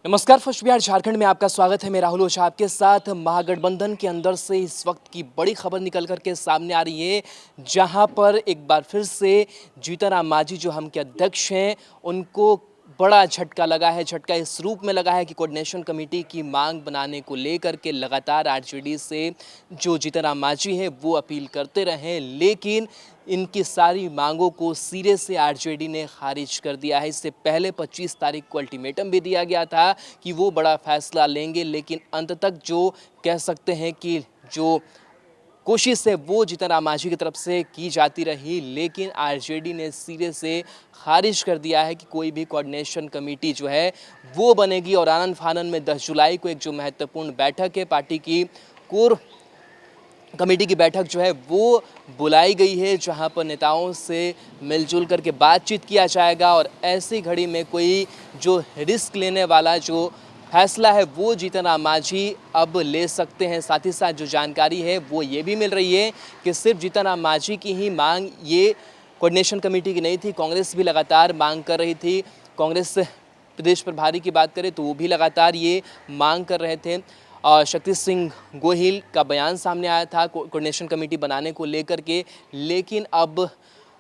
नमस्कार, फर्स्ट बिहार झारखंड में आपका स्वागत है। मैं राहुल ओझा आपके साथ। महागठबंधन के अंदर से इस वक्त की बड़ी खबर निकल करके सामने आ रही है, जहां पर एक बार फिर से जीतन राम मांझी जो हम के अध्यक्ष हैं, उनको बड़ा झटका लगा है। झटका इस रूप में लगा है कि कोऑर्डिनेशन कमेटी की मांग बनाने को लेकर के लगातार आरजेडी से जो जीतन राम मांझी हैं वो अपील करते रहे, लेकिन इनकी सारी मांगों को सिरे से आरजेडी ने खारिज कर दिया है। इससे पहले 25 तारीख को अल्टीमेटम भी दिया गया था कि वो बड़ा फैसला लेंगे, लेकिन अंत तक जो कह सकते हैं कि जो कोशिश है वो जीतन राम मांझी की तरफ से की जाती रही, लेकिन आरजेडी ने सिरे से खारिज कर दिया है कि कोई भी कोऑर्डिनेशन कमेटी जो है वो बनेगी। और आनन फानन में 10 जुलाई को एक जो महत्वपूर्ण बैठक है, पार्टी की कोर कमेटी की बैठक जो है वो बुलाई गई है, जहां पर नेताओं से मिलजुल करके बातचीत किया जाएगा। और ऐसी घड़ी में कोई जो रिस्क लेने वाला जो फैसला है वो जीतन राम मांझी अब ले सकते हैं। साथ ही साथ जो जानकारी है वो ये भी मिल रही है कि सिर्फ जीतन राम मांझी की ही मांग ये कोऑर्डिनेशन कमेटी की नहीं थी, कांग्रेस भी लगातार मांग कर रही थी। कांग्रेस प्रदेश प्रभारी की बात करें तो वो भी लगातार ये मांग कर रहे थे। शक्ति सिंह गोहिल का बयान सामने आया था कोऑर्डिनेशन कमेटी बनाने को लेकर के, लेकिन अब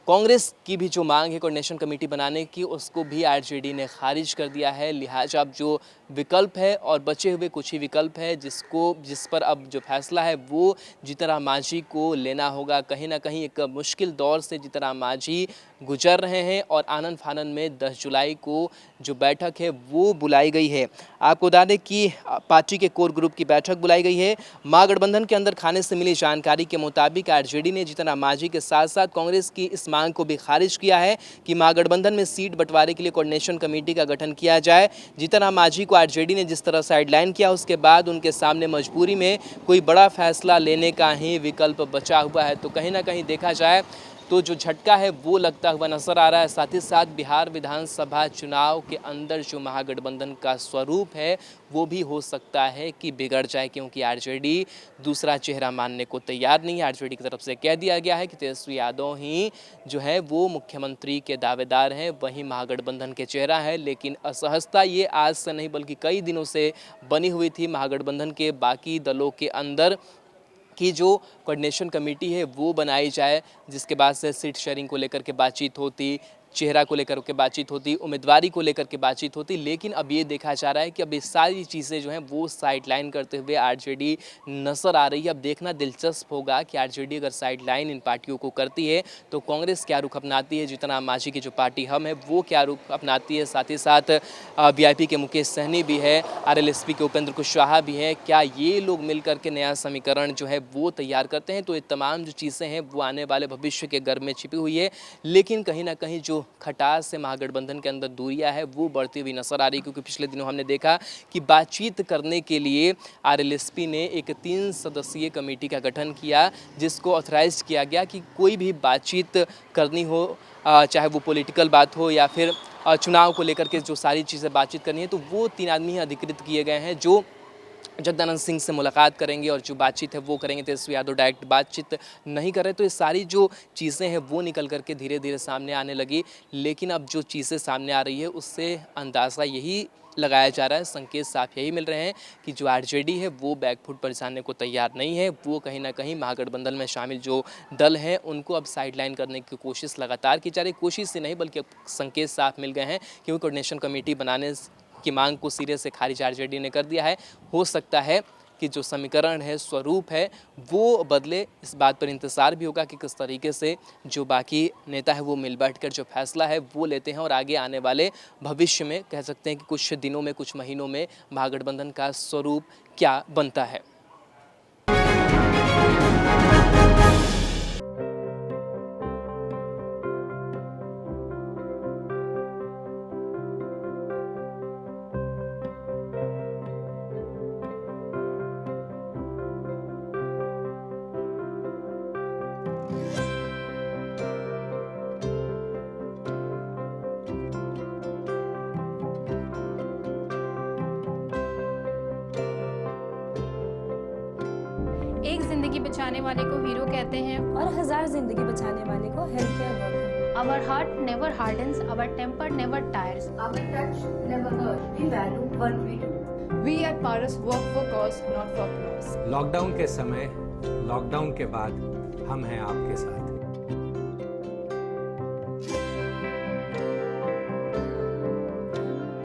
कांग्रेस की भी जो मांग है कोऑर्डिनेशन कमेटी बनाने की, उसको भी आरजेडी ने खारिज कर दिया है। लिहाजा अब जो विकल्प है और बचे हुए कुछ ही विकल्प है जिस पर अब जो फैसला है वो जीतन राम मांझी को लेना होगा। कहीं ना कहीं एक मुश्किल दौर से जीतन राम मांझी गुजर रहे हैं और आनन फानन में 10 जुलाई को जो बैठक है वो बुलाई गई है। आपको बता दें कि पार्टी के कोर ग्रुप की बैठक बुलाई गई है। महागठबंधन के अंदर खाने से मिली जानकारी के मुताबिक आरजेडी ने जीतन राम मांझी के साथ साथ कांग्रेस की इस मांग को भी खारिज किया है कि महागठबंधन में सीट बंटवारे के लिए कोऑर्डिनेशन कमेटी का गठन किया जाए। जीतन राम मांझी को आरजेडी ने जिस तरह साइडलाइन किया, उसके बाद उनके सामने मजबूरी में कोई बड़ा फैसला लेने का ही विकल्प बचा हुआ है। तो कहीं ना कहीं देखा जाए तो जो झटका है वो लगता हुआ नजर आ रहा है। साथ ही साथ बिहार विधानसभा चुनाव के अंदर जो महागठबंधन का स्वरूप है वो भी हो सकता है कि बिगड़ जाए, क्योंकि आरजेडी दूसरा चेहरा मानने को तैयार नहीं है। आरजेडी की तरफ से कह दिया गया है कि तेजस्वी यादव ही जो है वो मुख्यमंत्री के दावेदार हैं, वही महागठबंधन के चेहरा है। लेकिन असहजता ये आज से नहीं बल्कि कई दिनों से बनी हुई थी महागठबंधन के बाकी दलों के अंदर कि जो कोऑर्डिनेशन कमेटी है वो बनाई जाए, जिसके बाद से सीट शेयरिंग को लेकर के बातचीत होती, चेहरा को लेकर के बातचीत होती, उम्मीदवारी को लेकर के बातचीत होती। लेकिन अब ये देखा जा रहा है कि अब ये सारी चीज़ें जो हैं वो साइडलाइन करते हुए आरजेडी नज़र आ रही है। अब देखना दिलचस्प होगा कि आरजेडी अगर साइडलाइन इन पार्टियों को करती है तो कांग्रेस क्या रुख अपनाती है, जीतन राम मांझी की जो पार्टी हम है वो क्या रुख अपनाती है। साथ ही साथ वीआईपी के मुकेश सहनी भी है, आरएलएसपी के उपेंद्र कुशवाहा भी है, क्या ये लोग मिल करके नया समीकरण जो है वो तैयार करते हैं। तो ये तमाम जो चीज़ें हैं वो आने वाले भविष्य के घर में छिपी हुई है। लेकिन कहीं ना कहीं जो खटास से महागठबंधन के अंदर दूरियां है वो बढ़ती हुई नजर आ रही है, क्योंकि पिछले दिनों हमने देखा कि बातचीत करने के लिए आरएलएसपी ने एक 3 सदस्यीय कमेटी का गठन किया, जिसको ऑथराइज किया गया कि कोई भी बातचीत करनी हो, चाहे वो पॉलिटिकल बात हो या फिर चुनाव को लेकर के जो सारी चीज़ें बातचीत करनी है, तो वो 3 आदमी ही अधिकृत किए गए हैं जो जगदानंद सिंह से मुलाकात करेंगे और जो बातचीत है वो करेंगे। तेजस्वी यादव डायरेक्ट बातचीत नहीं कर रहे। तो ये सारी जो चीज़ें हैं वो निकल करके धीरे धीरे सामने आने लगी। लेकिन अब जो चीज़ें सामने आ रही है उससे अंदाज़ा यही लगाया जा रहा है, संकेत साफ यही मिल रहे हैं कि जो आरजेडी है वो बैकफुट पर जाने को तैयार नहीं है। वो कहीं ना कहीं महागठबंधन में शामिल जो दल हैं उनको अब साइडलाइन करने की कोशिश लगातार की जा रही है। कोशिश से नहीं बल्कि संकेत साफ मिल गए हैं, क्योंकि कोऑर्डिनेशन कमेटी बनाने की मांग को सिरे से खारिज आरजेडी ने कर दिया है। हो सकता है कि जो समीकरण है, स्वरूप है, वो बदले। इस बात पर इंतज़ार भी होगा कि किस तरीके से जो बाकी नेता है वो मिल बैठकर जो फैसला है वो लेते हैं और आगे आने वाले भविष्य में कह सकते हैं कि कुछ दिनों में, कुछ महीनों में महागठबंधन का स्वरूप क्या बनता है। एक जिंदगी बचाने वाले को हीरो कहते हैं और 1000 जिंदगी बचाने वाले को health care worker. Our heart never hardens, our temper never tires. Our touch never hurts. We value what we do. We at Paras work for cause, not for applause. Lockdown के समय, lockdown के बाद हम हैं आपके साथ।